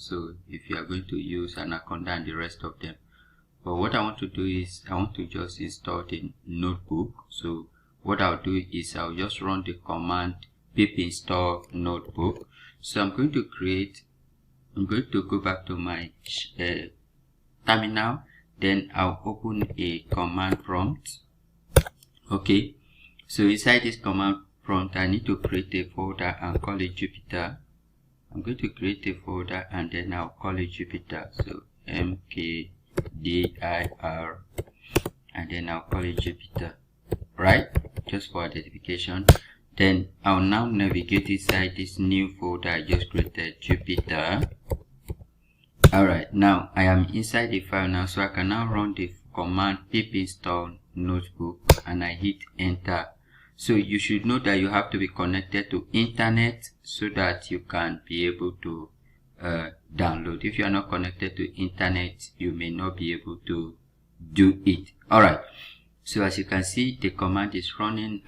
so if you are going to use Anaconda and the rest of them. But what I want to do is I want to just install the notebook. So what I'll do is I'll just run the command pip install notebook. So I'm going to go back to my terminal, then I'll open a command prompt. Okay, so inside this command prompt I need to create a folder and call it Jupyter. I'm going to create a folder and then I'll call it Jupyter. So mkdir, and then I'll call it Jupyter, right? Just for identification. Then I'll now navigate inside this new folder I just created, Jupyter. Alright, now I am inside the file now, so I can now run the command pip install notebook and I hit enter. So you should know that you have to be connected to internet so that you can be able to download. If you are not connected to internet, you may not be able to do it. Alright, so as you can see, the command is running.